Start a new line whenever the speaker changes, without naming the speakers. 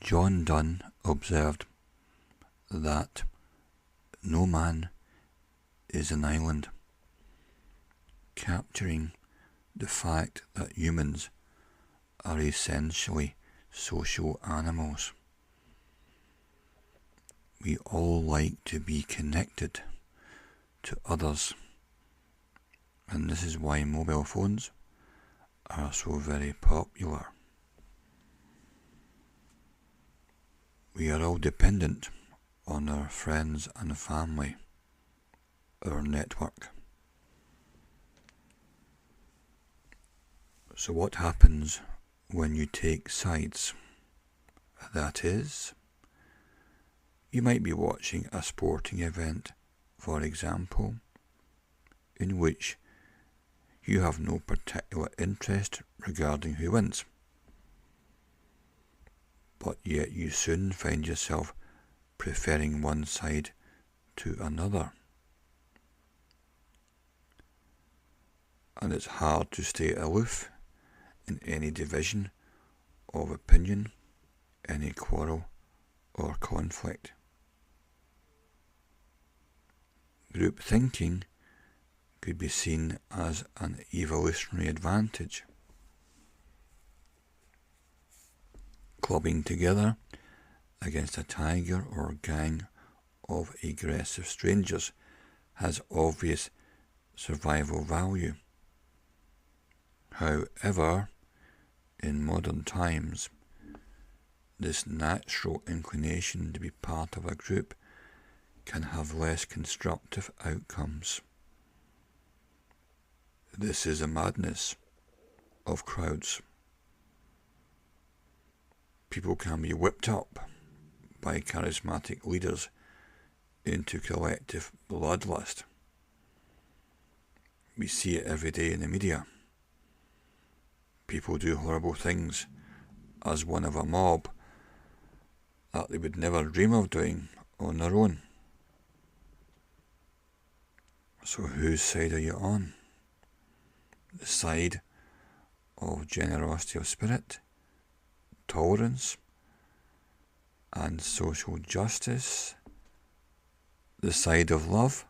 John Donne observed that no man is an island, capturing the fact that humans are essentially social animals. We all like to be connected to others, and this is why mobile phones are so very popular. We are all dependent on our friends and family, our network. So what happens when you take sides? That is, you might be watching a sporting event, for example, in which you have no particular interest regarding who wins, but yet you soon find yourself preferring one side to another. And it's hard to stay aloof in any division of opinion, any quarrel or conflict. Group thinking could be seen as an evolutionary advantage. Clubbing together against a tiger or gang of aggressive strangers has obvious survival value. However, in modern times, this natural inclination to be part of a group can have less constructive outcomes. This is a madness of crowds. People can be whipped up by charismatic leaders into collective bloodlust. We see it every day in the media. People do horrible things as one of a mob that they would never dream of doing on their own. So whose side are you on? The side of generosity of spirit, tolerance, and social justice? The side of love